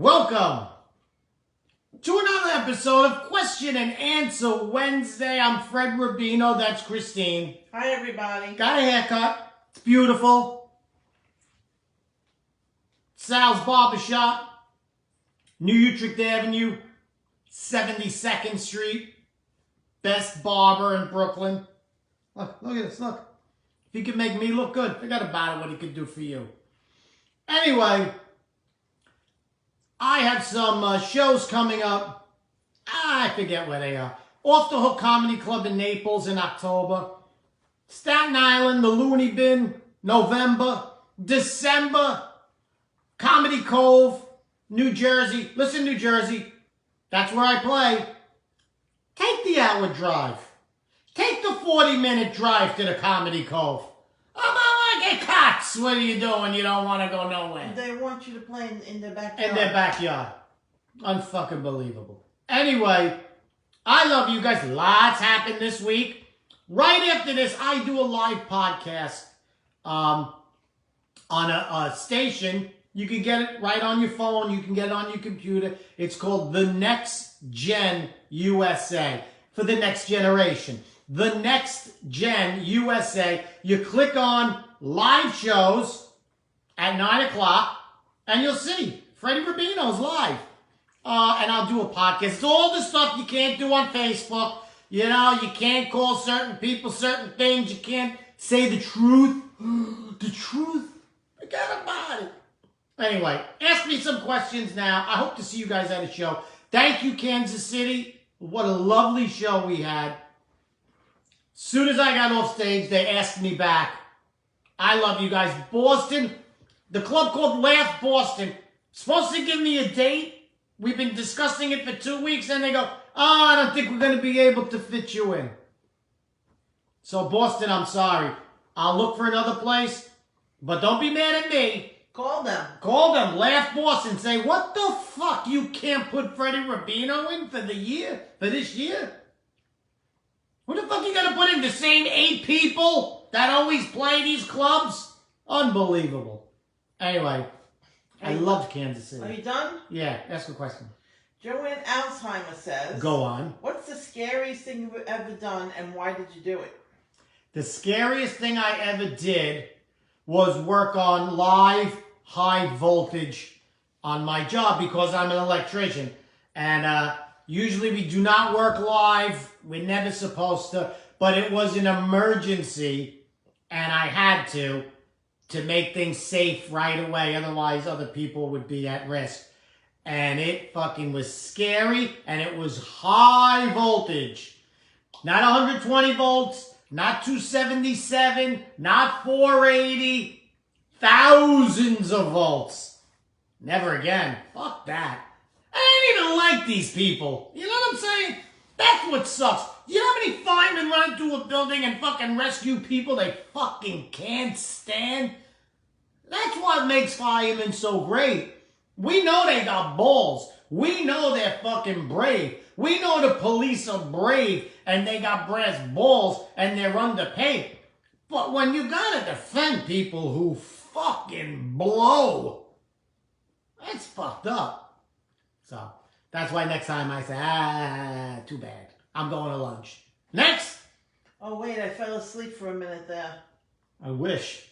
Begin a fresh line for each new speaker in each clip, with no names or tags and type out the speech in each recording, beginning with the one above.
Welcome to another episode of Question and Answer Wednesday. I'm Fred Rubino. That's Christine.
Hi, everybody.
Got a haircut. It's beautiful. Sal's Barbershop, New Utrecht Avenue, 72nd Street. Best barber in Brooklyn. Look at this. Look. If he could make me look good, forget about it, what he could do for you. Anyway, I have some shows coming up. I forget where they are. Off the Hook Comedy Club in Naples in October. Staten Island, the Looney Bin, November. December, Comedy Cove, New Jersey. Listen, New Jersey, that's where I play. Take the hour drive. Take the 40-minute drive to the Comedy Cove. Get cots. What are you doing? You don't want to go nowhere.
They want you to play in their backyard.
In their backyard. Unfucking believable. Anyway, I love you guys. Lots happened this week. Right after this, I do a live podcast on a station. You can get it right on your phone. You can get it on your computer. It's called The Next Gen USA. For the next generation. The Next Gen USA. You click on live shows at 9 o'clock, and you'll see Freddie Rubino's live. And I'll do a podcast. It's all the stuff you can't do on Facebook. You know, you can't call certain people certain things. You can't say the truth. The truth. Forget about it. Anyway, ask me some questions now. I hope to see you guys at a show. Thank you, Kansas City. What a lovely show we had. Soon as I got off stage, they asked me back. I love you guys. Boston, the club called Laugh Boston, supposed to give me a date. We've been discussing it for 2 weeks, and they go, I don't think we're going to be able to fit you in. So, Boston, I'm sorry. I'll look for another place, but don't be mad at me.
Call them.
Call them. Laugh Boston. Say, what the fuck? You can't put Freddie Rubino in for the year? For this year? What the fuck you gonna put in? The same 8 people that always play these clubs? Unbelievable. Anyway, I love Kansas City.
Are you done?
Yeah, ask a question.
Joanne Alzheimer says,
Go on.
What's the scariest thing you've ever done, and why did you do it?
The scariest thing I ever did was work on live high voltage on my job because I'm an electrician. And usually we do not work live. We're never supposed to. But it was an emergency, and I had to make things safe right away. Otherwise, other people would be at risk. And it fucking was scary, and it was high voltage. Not 120 volts, not 277, not 480. Thousands of volts. Never again. Fuck that. I don't even like these people. You know what I'm saying? That's what sucks. You know how many firemen run into a building and fucking rescue people they fucking can't stand? That's what makes firemen so great. We know they got balls. We know they're fucking brave. We know the police are brave and they got brass balls and they're underpaid. But when you gotta defend people who fucking blow, that's fucked up. So, that's why next time I say, too bad. I'm going to lunch. Next!
Oh, wait, I fell asleep for a minute there.
I wish.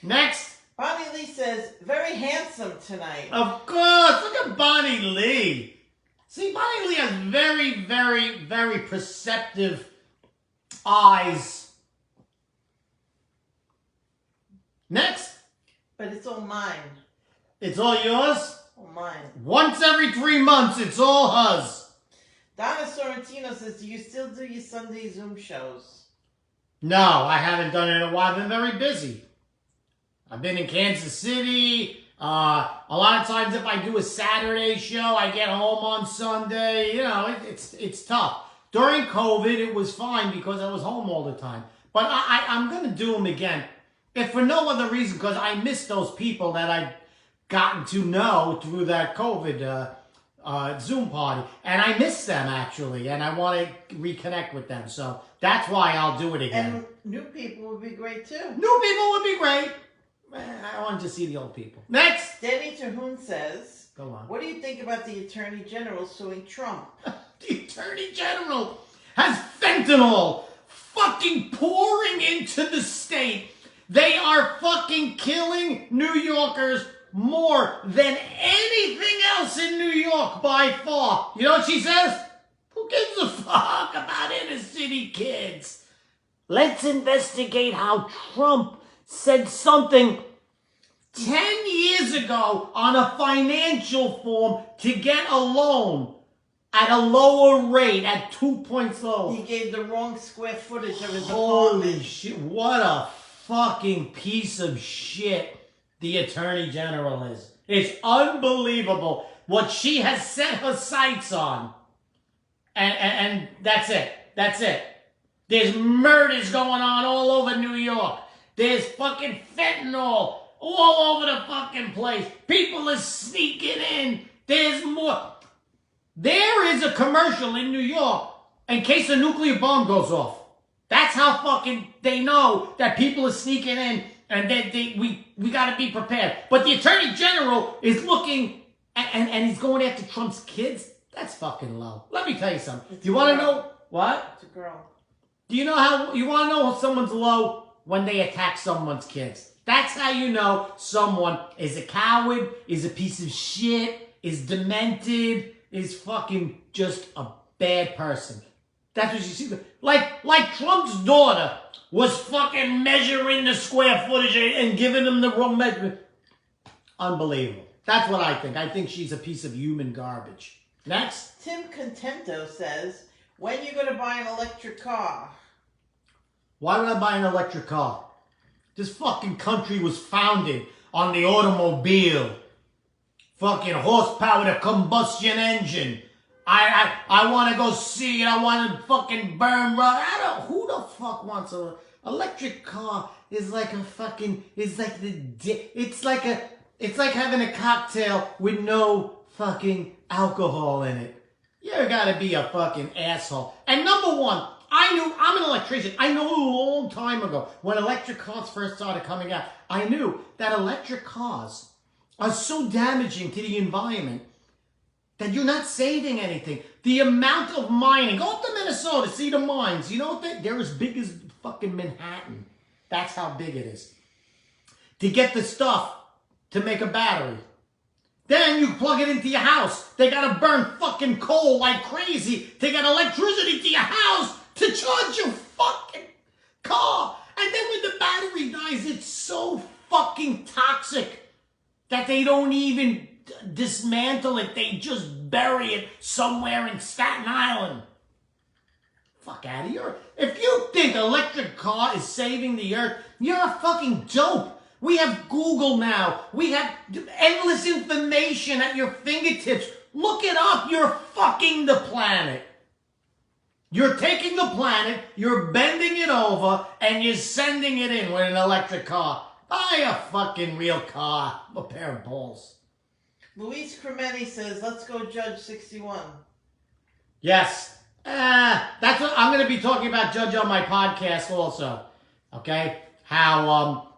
Next!
Bonnie Lee says, very handsome tonight.
Of course! Look at Bonnie Lee. See, Bonnie Lee has very, very, very perceptive eyes. Next.
But it's all mine.
It's all yours?
All mine.
Once every 3 months, it's all hers.
Donna Sorrentino says, do you still do your Sunday Zoom shows?
No, I haven't done it in a while. I've been very busy. I've been in Kansas City. A lot of times if I do a Saturday show, I get home on Sunday. You know, it's tough. During COVID, it was fine because I was home all the time. But I'm going to do them again. If for no other reason, because I miss those people that I've gotten to know through that COVID Zoom party. And I miss them, actually, and I want to reconnect with them. So that's why I'll do it again.
And new people would be great, too.
New people would be great. I wanted to see the old people. Next!
Danny Terhune says,
Go on.
what do you think about the Attorney General suing Trump?
The Attorney General has fentanyl fucking pouring into the state. They are fucking killing New Yorkers more than anything else in New York by far. You know what she says? Who gives a fuck about inner city kids? Let's investigate how Trump said something 10 years ago on a financial form to get a loan at a lower rate, at 2 points lower.
He gave the wrong square footage of his
Holy
apartment.
shit, what a fucking piece of shit the Attorney General is. It's unbelievable what she has set her sights on. And that's it. That's it. There's murders going on all over New York. There's fucking fentanyl all over the fucking place. People are sneaking in. There's more. There is a commercial in New York in case a nuclear bomb goes off. That's how fucking they know that people are sneaking in and that we got to be prepared. But the Attorney General is looking and he's going after Trump's kids. That's fucking low. Let me tell you something. You want to know what?
It's a girl.
Do you know how you want to know if someone's low? When they attack someone's kids. That's how you know someone is a coward, is a piece of shit, is demented, is fucking just a bad person. That's what you see. Like Trump's daughter was fucking measuring the square footage and giving him the wrong measurement. Unbelievable. That's what I think. I think she's a piece of human garbage. Next.
Tim Contento says, when you going to buy an electric car?
Why would I buy an electric car? This fucking country was founded on the automobile. Fucking horsepower, the combustion engine. I want to go see it. I want to fucking burn rubber. Who the fuck wants an electric car? Is like a fucking, it's like having a cocktail with no fucking alcohol in it. You gotta be a fucking asshole. And number one, I'm an electrician. I knew a long time ago when electric cars first started coming out, I knew that electric cars are so damaging to the environment that you're not saving anything. The amount of mining, go up to Minnesota, see the mines. You know what? They're as big as fucking Manhattan. That's how big it is. To get the stuff to make a battery. Then you plug it into your house. They gotta burn fucking coal like crazy to get electricity to your house to charge your fucking car. And then when the battery dies, it's so fucking toxic that they don't even dismantle it. They just bury it somewhere in Staten Island. Fuck out of here. If you think electric car is saving the earth, you're a fucking dope. We have Google now. We have endless information at your fingertips. Look it up. You're fucking the planet. You're taking the planet, you're bending it over, and you're sending it in with an electric car. Buy a fucking real car. A pair of balls.
Luis Cremeni says, let's go Judge 61.
Yes. That's what I'm going to be talking about Judge on my podcast also. Okay? How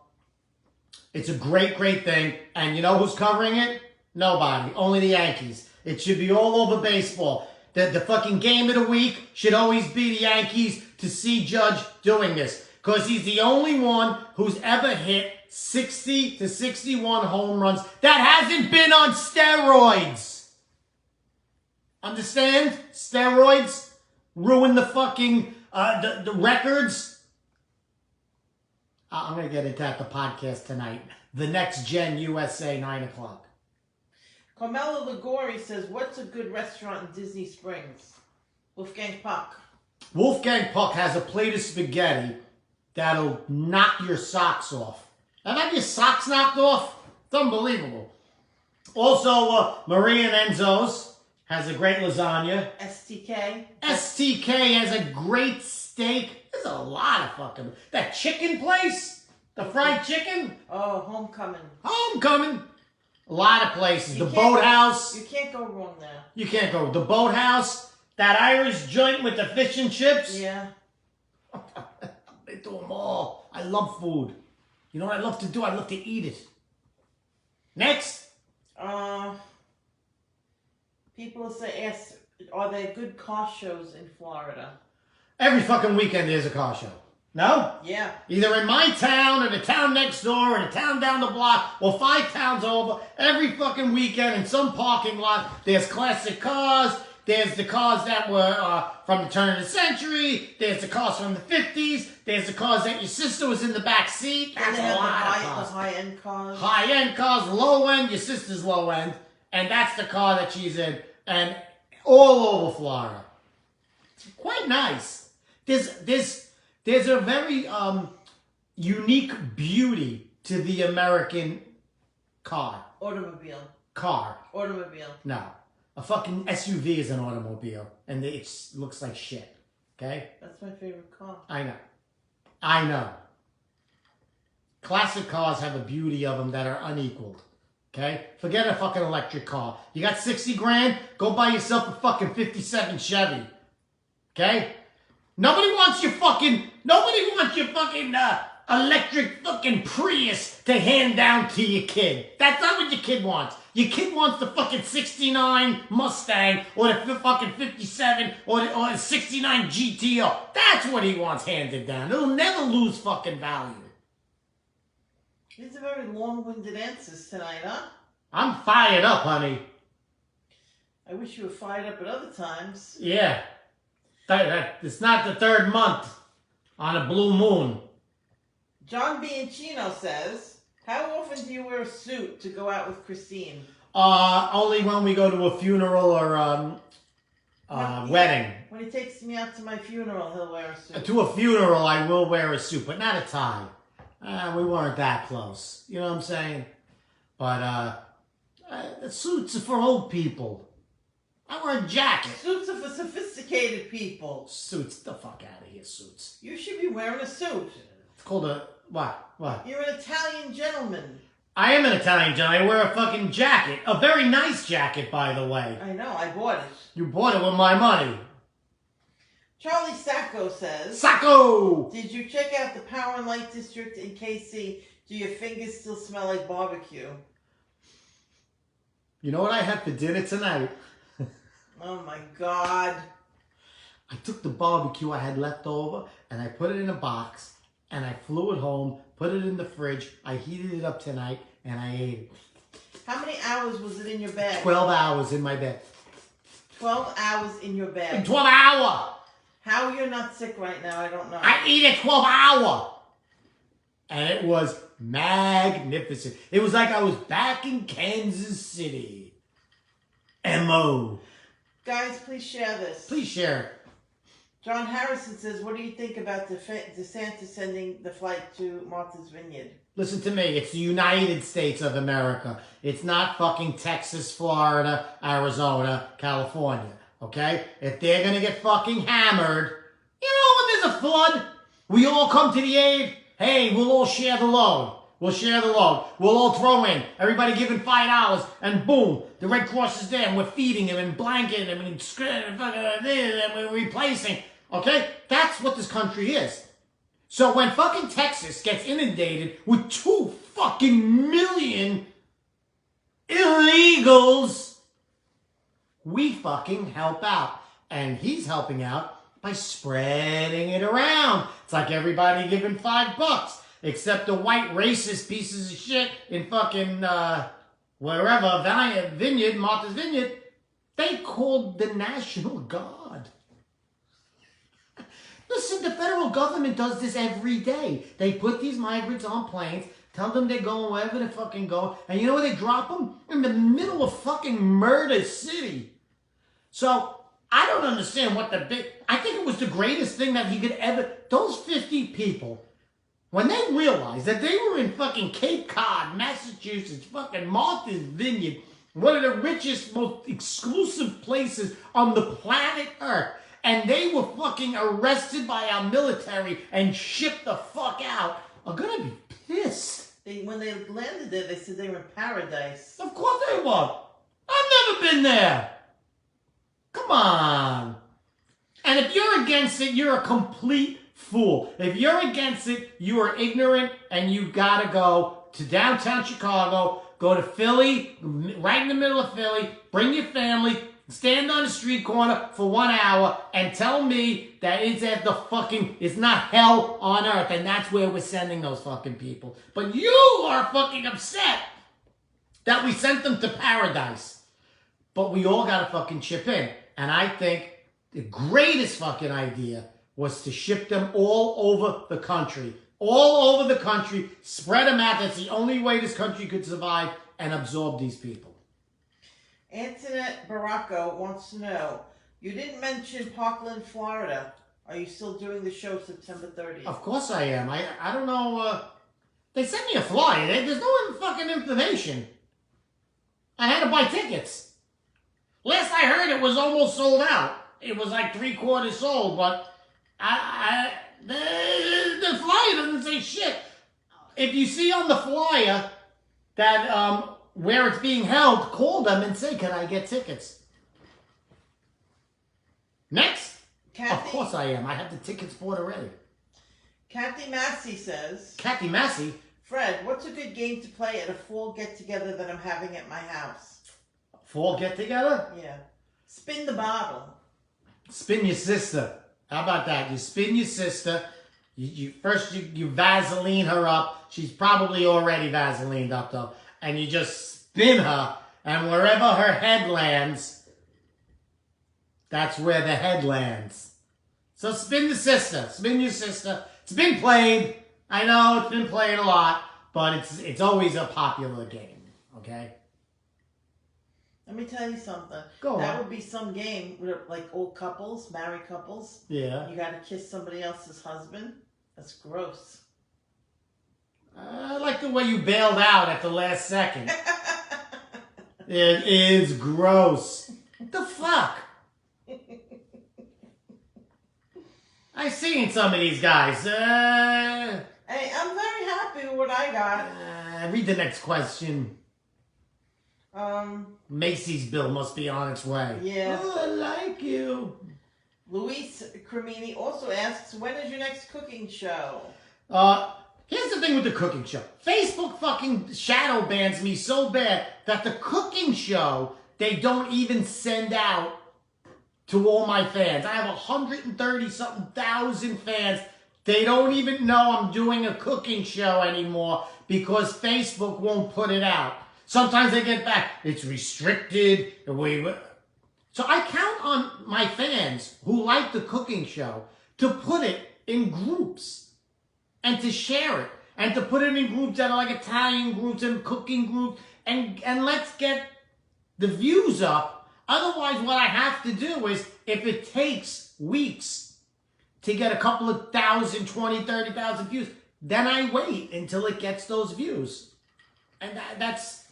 it's a great, great thing. And you know who's covering it? Nobody. Only the Yankees. It should be all over baseball. The fucking game of the week should always be the Yankees to see Judge doing this. Because he's the only one who's ever hit 60 to 61 home runs that hasn't been on steroids. Understand? Steroids ruin the fucking the records. I'm going to get into that the podcast tonight. The Next Gen USA, 9 o'clock.
Carmelo Ligori says, what's a good restaurant in Disney Springs? Wolfgang Puck.
Wolfgang Puck has a plate of spaghetti that'll knock your socks off. Have your socks knocked off? It's unbelievable. Also, Maria and Enzo's has a great lasagna.
STK.
STK has a great steak. There's a lot of fucking... That chicken place? The fried chicken?
Oh, Homecoming.
Homecoming. A lot of places.
You
The
can't
Boathouse.
You can't go wrong there.
You can't go. The Boathouse. That Irish joint with the fish and chips.
Yeah.
They do them all. I love food. You know what I love to do? I love to eat it. Next.
People ask, are there good car shows in Florida?
Every fucking weekend there's a car show. No?
Yeah.
Either in my town or the town next door or the town down the block or 5 towns over. Every fucking weekend in some parking lot, there's classic cars. There's the cars that were from the turn of the century. There's the cars from the 50s. There's the cars that your sister was in the back seat. That's a lot of cars.
The high-end cars.
High-end cars, low-end, your sister's low-end. And that's the car that she's in. And all over Florida. It's quite nice. There's a very unique beauty to the American car.
Automobile.
Car.
Automobile.
No. A fucking SUV is an automobile. And it looks like shit. Okay?
That's my favorite car.
I know. Classic cars have a beauty of them that are unequaled. Okay? Forget a fucking electric car. You got 60 grand? Go buy yourself a fucking 57 Chevy. Okay? Nobody wants your fucking electric fucking Prius to hand down to your kid. That's not what your kid wants. Your kid wants the fucking 69 Mustang or the fucking 57 or the 69 GTO. That's what he wants handed down. It'll never lose fucking value.
These are very long-winded answers tonight, huh?
I'm fired up, honey.
I wish you were fired up at other times.
Yeah. It's not the 3rd month on a blue moon.
John Bianchino says, how often do you wear a suit to go out with Christine?
Only when we go to a funeral or wedding.
When he takes me out to my funeral, he'll wear a suit.
To a funeral, I will wear a suit, but not a tie. We weren't that close. You know what I'm saying? But the suits are for old people. I wear a jacket.
Suits are for sophisticated people.
Suits, the fuck out of here, suits.
You should be wearing a suit.
It's called a, what?
You're an Italian gentleman.
I am an Italian gentleman. I wear a fucking jacket. A very nice jacket, by the way.
I know, I bought it.
You bought it with my money.
Charlie Sacco says,
Sacco!
Did you check out the Power and Light District in KC? Do your fingers still smell like barbecue?
You know what I had for dinner tonight?
Oh my God.
I took the barbecue I had left over and I put it in a box and I flew it home, put it in the fridge. I heated it up tonight and I ate it.
How many hours was it in your bag?
12 hours in my bed.
12 hours in your bag.
12 hours!
How you're not sick right now, I don't know.
I ate it 12 hours! And it was magnificent. It was like I was back in Kansas City. M.O.
Guys, please share this.
Please share it.
John Harrison says, what do you think about DeSantis sending the flight to Martha's Vineyard?
Listen to me. It's the United States of America. It's not fucking Texas, Florida, Arizona, California. Okay? If they're going to get fucking hammered, you know when there's a flood, we all come to the aid. Hey, we'll all share the load. We'll share the load. We'll all throw in. Everybody giving $5, and boom, the Red Cross is there, and we're feeding him and blanketing him and we're replacing. Okay? That's what this country is. So when fucking Texas gets inundated with 2 fucking million illegals, we fucking help out. And he's helping out by spreading it around. It's like everybody giving $5. Except the white racist pieces of shit in fucking, wherever, Vineyard, Martha's Vineyard, they called the National Guard. Listen, the federal government does this every day. They put these migrants on planes, tell them they're going wherever they fucking go, and you know where they drop them? In the middle of fucking Murder City. So, I don't understand what I think it was the greatest thing that he could ever, those 50 people, when they realized that they were in fucking Cape Cod, Massachusetts, fucking Martha's Vineyard, one of the richest, most exclusive places on the planet Earth, and they were fucking arrested by our military and shipped the fuck out, are gonna be pissed.
When they landed there, they said they were in paradise.
Of course they were. I've never been there. Come on. And if you're against it, you're a complete fool. If you're against it, you are ignorant, and you gotta go to downtown Chicago, go to Philly, right in the middle of Philly, bring your family, stand on the street corner for 1 hour, and tell me that it's not hell on earth, and that's where we're sending those fucking people. But you are fucking upset that we sent them to paradise. But we all gotta fucking chip in. And I think the greatest fucking idea was to ship them all over the country. All over the country, spread them out. That's the only way this country could survive and absorb these people.
Antoinette Baracco wants to know, you didn't mention Parkland, Florida. Are you still doing the show September 30th?
Of course I am. I don't know. They sent me a flyer. There's no fucking information. I had to buy tickets. Last I heard, it was almost sold out. It was like 3/4 sold, but the flyer doesn't say shit. If you see on the flyer that where it's being held, call them and say, can I get tickets? Next.
Kathy,
of course I am. I have the tickets bought already.
Kathy Massey says,
Kathy Massey?
Fred, what's a good game to play at a fall get-together that I'm having at my house?
Fall get-together?
Yeah. Spin the bottle.
Spin your sister. How about that? You spin your sister. You Vaseline her up. She's probably already Vaselined up, though. And you just spin her. And wherever her head lands, that's where the head lands. So spin the sister. Spin your sister. It's been played. I know it's been played a lot. But it's always a popular game. Okay?
Let me tell you something.
Go on.
That would be some game with like old couples, married couples.
Yeah.
You got to kiss somebody else's husband. That's gross.
I like the way you bailed out at the last second. It is gross. What the fuck? I've seen some of these guys.
Hey, I'm very happy with what I got.
Read the next question. Macy's bill must be on its way.
Yeah.
Oh, I like you.
Luis Cremini also asks, when is your next cooking show?
Here's the thing with the cooking show. Facebook fucking shadow bans me so bad that the cooking show, they don't even send out to all my fans. I have 130-something thousand fans. They don't even know I'm doing a cooking show anymore because Facebook won't put it out. Sometimes they get back, it's restricted. So I count on my fans who like the cooking show to put it in groups and to share it and to put it in groups that are like Italian groups and cooking groups and let's get the views up. Otherwise, what I have to do is, if it takes weeks to get a couple of thousand, 20, 30,000 views, then I wait until it gets those views. And that's...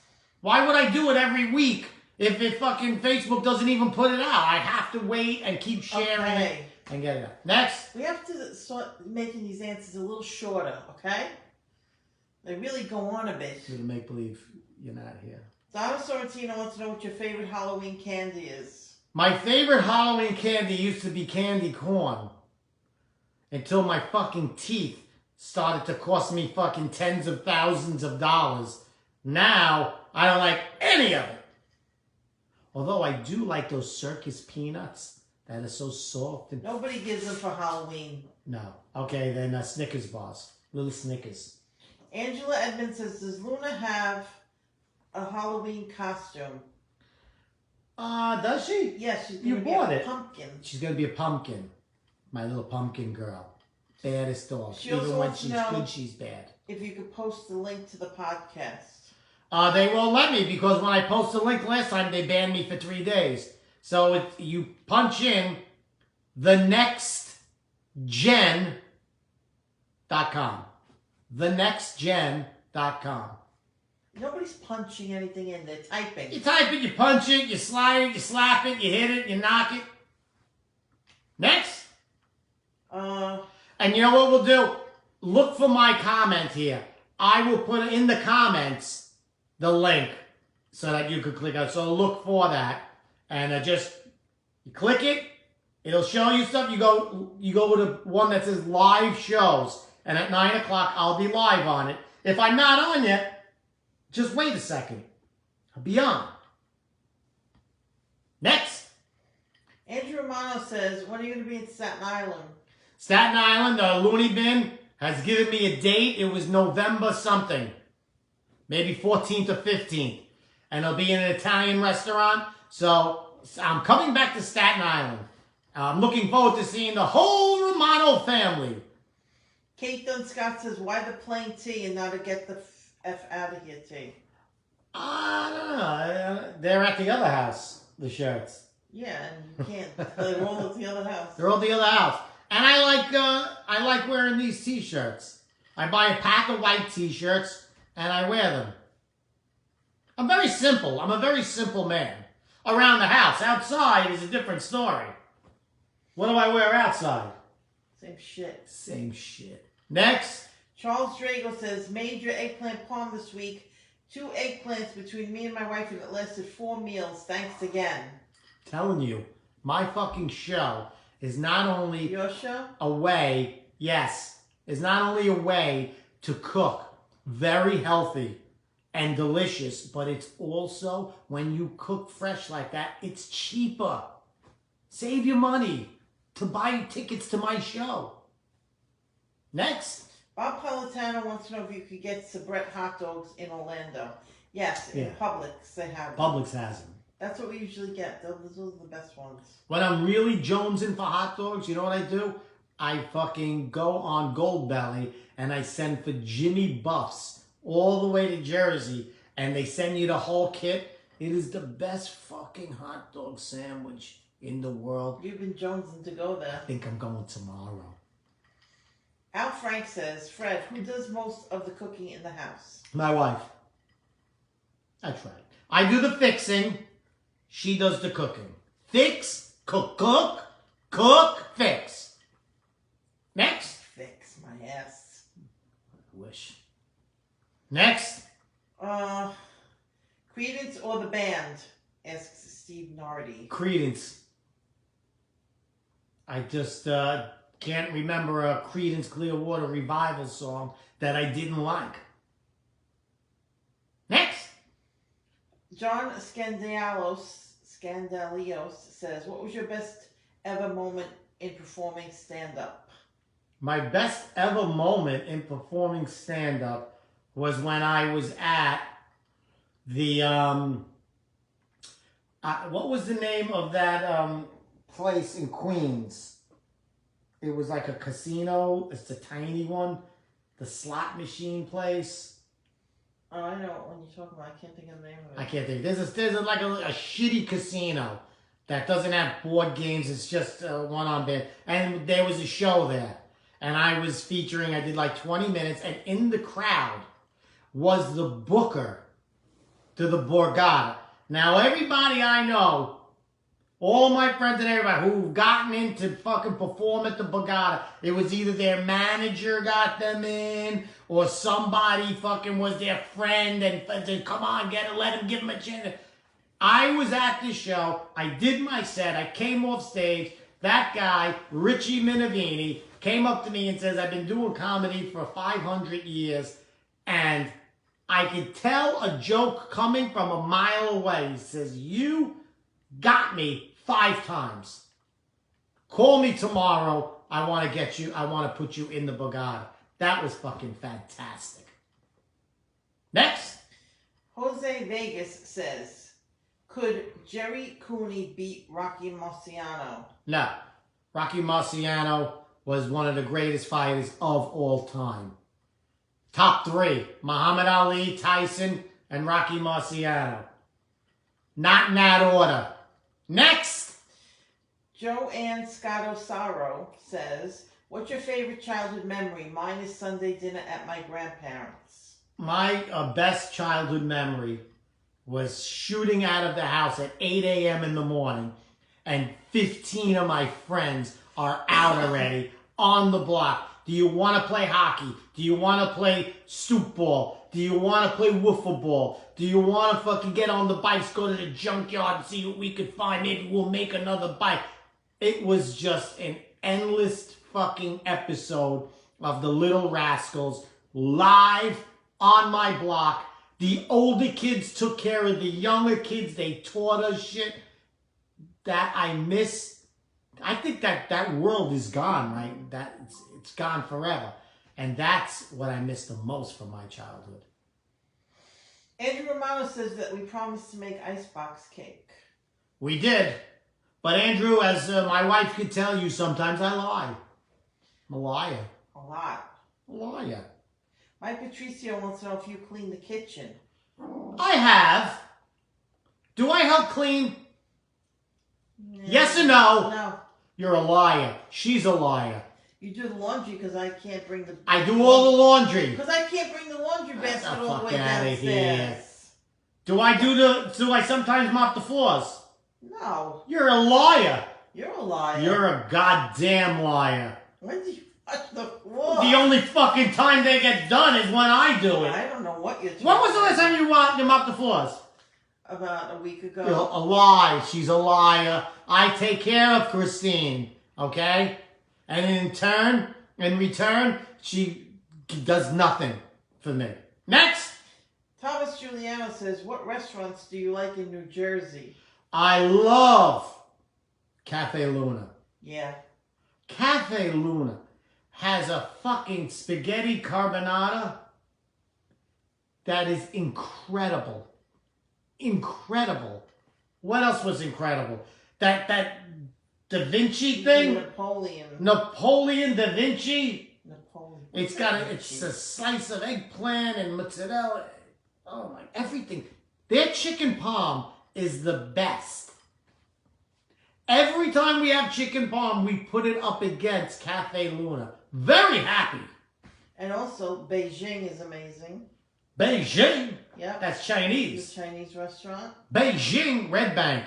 Why would I do it every week if it fucking Facebook doesn't even put it out? I have to wait and keep sharing it and get it out. Next.
We have to start making these answers a little shorter, okay? They really go on a bit.
You're gonna make believe you're not here.
Donna Sorrentino wants to know what your favorite Halloween candy is.
My favorite Halloween candy used to be candy corn. Until my fucking teeth started to cost me fucking tens of thousands of dollars. Now, I don't like any of it. Although I do like those circus peanuts that are so soft. And
nobody gives them for Halloween.
No. Okay, then Snickers bars. Little Snickers.
Angela Edmonds says, does Luna have a Halloween costume?
Does she?
Yes, she's
you
going to
bought
be a
it.
pumpkin.
She's going to be a pumpkin. My little pumpkin girl. Baddest dog.
She
Even
also
when
wants to
she's
know
good, she's bad.
if you could post the link to the podcast.
They won't let me because when I posted a link last time, they banned me for 3 days. So you punch in thenextgen.com. Thenextgen.com.
Nobody's punching anything in, they're typing.
You type it, you punch it, you slide it, you slap it, you hit it, you knock it. Next. And you know what we'll do? Look for my comment here. I will put in the comments the link so that you could click on. So look for that. And just you click it, It'll show you stuff. You go to one that says live shows. And at 9 o'clock, I'll be live on it. If I'm not on yet, just wait a second. I'll be on. Next.
Andrew Romano says, when are you going to be in Staten Island?
Staten Island, the Looney Bin has given me a date. It was November something. Maybe 14th or 15th. And it'll be in an Italian restaurant. So I'm coming back to Staten Island. I'm looking forward to seeing the whole Romano family.
Kate Dunn Scott says, why the plain tea and not to get the F out of here tea?
I don't know. They're at the other house, the shirts.
Yeah, and you can't. They're all at the other house.
They're all at the other house. And I like wearing these t-shirts. I buy a pack of white t-shirts and I wear them. I'm very simple. I'm a very simple man. Around the house. Outside is a different story. What do I wear outside?
Same shit.
Same shit. Next.
Charles Drago says, made your eggplant parm this week. 2 eggplants between me and my wife, and it lasted 4 meals. Thanks again.
Telling you, my fucking show is not only
your show?
A way, yes, is not only a way to cook very healthy and delicious, but it's also, when you cook fresh like that, it's cheaper. Save your money to buy tickets to my show. Next.
Bob Politano wants to know if you could get Sabrett hot dogs in Orlando. Yes, in Publix they have them.
Publix has them.
That's what we usually get. Those are the best ones.
When I'm really jonesing for hot dogs, you know what I do? I fucking go on Goldbelly and I send for Jimmy Buffs all the way to Jersey, and they send you the whole kit. It is the best fucking hot dog sandwich in the world.
You've been jonesing to go there.
I think I'm going tomorrow.
Al Frank says, Fred, who does most of the cooking in the house?
My wife. That's right. I do the fixing. She does the cooking. Fix, cook, fix. Next.
Fix my ass.
I wish. Next.
Creedence or the band? Asks Steve Nardi.
Creedence. I just can't remember a Creedence Clearwater Revival song that I didn't like. Next.
John Scandalios says, what was your best ever moment in performing stand-up?
My best ever moment in performing stand-up was when I was at the, what was the name of that place in Queens? It was like a casino. It's a tiny one. The slot machine place.
Oh, I know what one you're talking about. I can't think of the name of it.
I can't think. There's like a shitty casino that doesn't have board games. It's just one on bed. And there was a show there. And I was featuring, I did like 20 minutes. And in the crowd was the booker to the Borgata. Now, everybody I know, all my friends and everybody who've gotten into fucking perform at the Borgata, it was either their manager got them in, or somebody fucking was their friend and said, come on, let him, give him a chance. I was at this show, I did my set, I came off stage, that guy, Richie Minervini, came up to me and says, I've been doing comedy for 500 years, and I could tell a joke coming from a mile away. He says, you got me 5 times. Call me tomorrow. I want to get you. I want to put you in the Borgata. That was fucking fantastic. Next.
Jose Vegas says, could Jerry Cooney beat Rocky Marciano?
No. Rocky Marciano was one of the greatest fighters of all time. Top 3. Muhammad Ali, Tyson, and Rocky Marciano. Not in that order. Next.
Joanne Scotto-Saro says, what's your favorite childhood memory? Mine is Sunday dinner at my grandparents'.
My best childhood memory was shooting out of the house at 8 a.m. in the morning, and 15 of my friends are out already on the block. Do you want to play hockey? Do you want to play stoop ball? Do you want to play wiffle ball? Do you want to fucking get on the bikes, go to the junkyard and see what we could find? Maybe we'll make another bike. It was just an endless fucking episode of the Little Rascals live on my block. The older kids took care of the younger kids. They taught us shit that I miss. I think that world is gone, right? That it's gone forever. And that's what I miss the most from my childhood.
Andrew Romano says that we promised to make icebox cake.
We did. But Andrew, as my wife could tell you, sometimes I lie. I'm a liar.
A lot.
A liar.
Mike Patricio wants to know if you clean the kitchen.
I have. Do I help clean?
No.
Yes or no?
No.
You're a liar. She's a liar.
You do the laundry because I can't bring the...
I do all the laundry.
Because I can't bring the laundry basket all the
fuck
way
outta
downstairs.
here. Do I sometimes mop the floors?
No.
You're a liar.
You're a liar.
You're a goddamn liar.
When did you touch the floor?
The only fucking time they get done is when I do it.
I don't know what you're talking
When was the last time you mopped the floors?
About a week ago.
You're a lie. She's a liar. I take care of Christine, okay? And in return, she does nothing for me. Next.
Thomas Giuliano says, what restaurants do you like in New Jersey?
I love Cafe Luna.
Yeah.
Cafe Luna has a fucking spaghetti carbonara that is incredible. Incredible. What else was incredible? That Da Vinci thing? Napoleon Da Vinci?
Napoleon.
It's a slice of eggplant and mozzarella. Oh my, everything. Their chicken parm is the best. Every time we have chicken parm, we put it up against Cafe Luna. Very happy.
And also, Beijing is amazing.
Beijing?
Yeah.
That's Chinese.
The Chinese restaurant.
Beijing, Red Bank.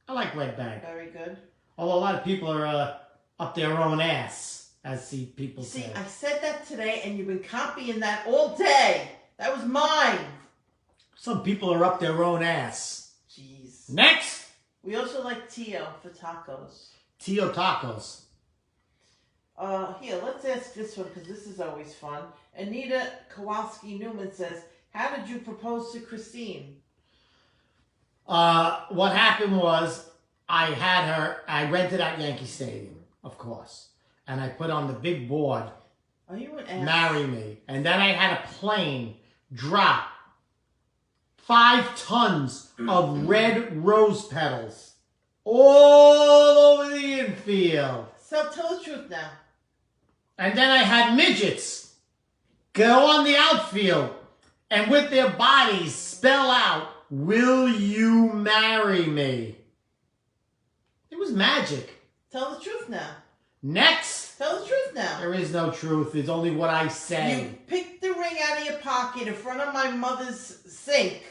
I like Red Bank.
Very good.
Although a lot of people are up their own ass, as people say.
See, I said that today, and you've been copying that all day. That was mine.
Some people are up their own ass.
Jeez.
Next.
We also like Tio for tacos.
Tio Tacos.
Here, let's ask this one because this is always fun. Anita Kowalski-Newman says, how did you propose to Christine?
What happened was I rented out Yankee Stadium, of course. And I put on the big board,
Are you an ass?
marry me. And then I had a plane drop 5 tons of red rose petals all over the infield.
So tell the truth now.
And then I had midgets go on the outfield and with their bodies spell out, will you marry me? It was magic.
Tell the truth now.
Next.
Tell the truth now.
There is no truth. It's only what I say.
You picked the ring out of your pocket in front of my mother's sink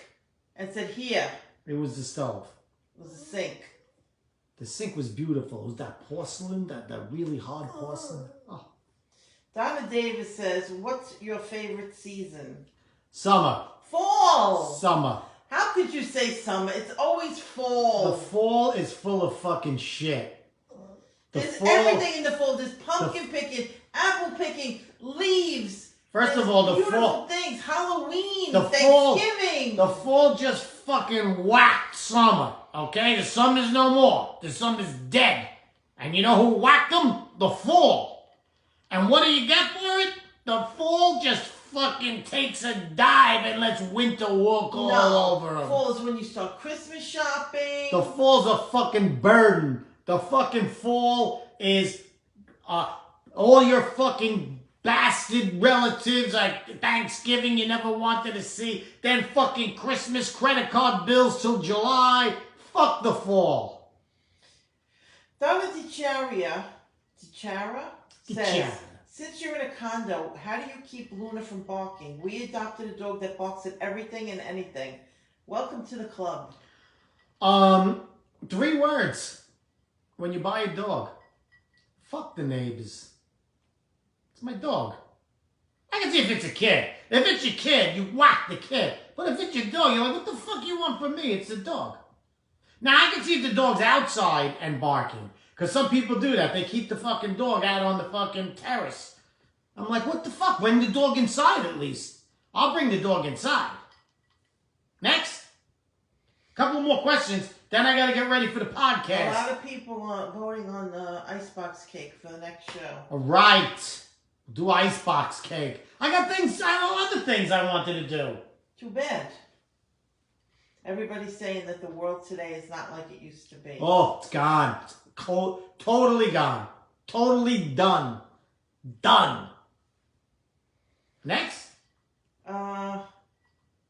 and said, here.
It was the stove.
It was a sink.
The sink was beautiful. It was that porcelain, that really hard porcelain. Oh.
Donna Davis says, what's your favorite season?
Summer.
Fall.
Summer.
How could you say summer? It's always fall.
The fall is full of fucking shit.
There's everything in the fall. There's pumpkin picking, apple picking, leaves.
First of all, the
beautiful
fall.
things. Halloween,
The fall.
Thanksgiving.
The fall just fucking whacked summer. Okay? The summer's no more. The summer's dead. And you know who whacked them? The fall. And what do you get for it? The fall just fucking takes a dive and lets winter walk all over them.
Fall is when you start Christmas shopping.
The fall's a fucking burden. The fucking fall is all your fucking bastard relatives like Thanksgiving you never wanted to see. Then fucking Christmas credit card bills till July. Fuck the fall.
Donna DiChiara says, since you're in a condo, how do you keep Luna from barking? We adopted a dog that barks at everything and anything. Welcome to the club.
3 words. When you buy a dog, fuck the neighbors. It's my dog. I can see if it's a kid. If it's your kid, you whack the kid. But if it's your dog, you're like, what the fuck you want from me? It's the dog. Now, I can see if the dog's outside and barking. Because some people do that. They keep the fucking dog out on the fucking terrace. I'm like, what the fuck? Bring the dog inside at least. I'll bring the dog inside. Next. Couple more questions. Then I got to get ready for the podcast.
A lot of people are voting on the icebox cake for the next show.
All right. Do icebox cake. I got other things I wanted to do.
Too bad. Everybody's saying that the world today is not like it used to be.
Oh, it's gone. It's totally gone. Totally done. Done. Next.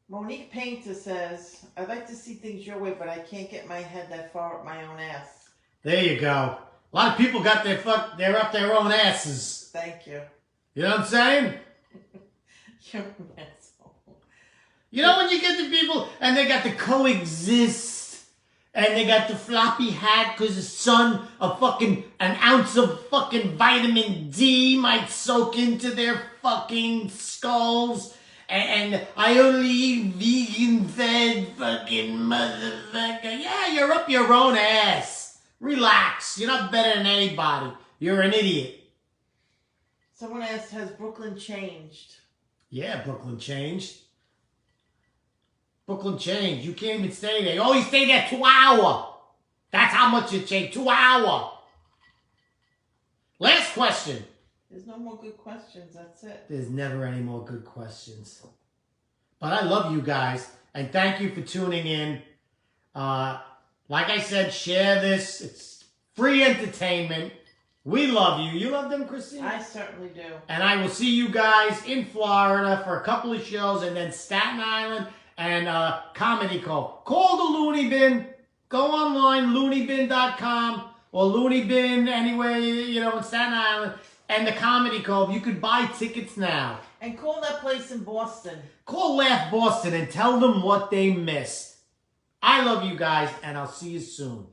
Monique Painter says, I'd like to see things your way, but I can't get my head that far up my own ass.
There you go. A lot of people got they're up their own asses.
Thank you.
You know what I'm saying?
You're an asshole.
You know when you get the people and they got the coexist and they got the floppy hat because the an ounce of fucking vitamin D might soak into their fucking skulls. And I only eat vegan-fed fucking motherfucker. Yeah, you're up your own ass. Relax. You're not better than anybody. You're an idiot.
Someone asked, has Brooklyn changed?
Yeah, Brooklyn changed. Brooklyn changed. You can't even stay there. You always stay there 2 hours. That's how much it changed. 2 hours. Last question.
There's no more good questions. That's it.
There's never any more good questions. But I love you guys. And thank you for tuning in. Like I said, share this. It's free entertainment. We love you. You love them, Christine?
I certainly do.
And I will see you guys in Florida for a couple of shows. And then Staten Island and Comedy Cove. Call the Looney Bin. Go online, looney.bin.com. Or Looney Bin anyway, in Staten Island. And the Comedy Cove, you could buy tickets now.
And call that place in Boston.
Call Laugh Boston and tell them what they missed. I love you guys, and I'll see you soon.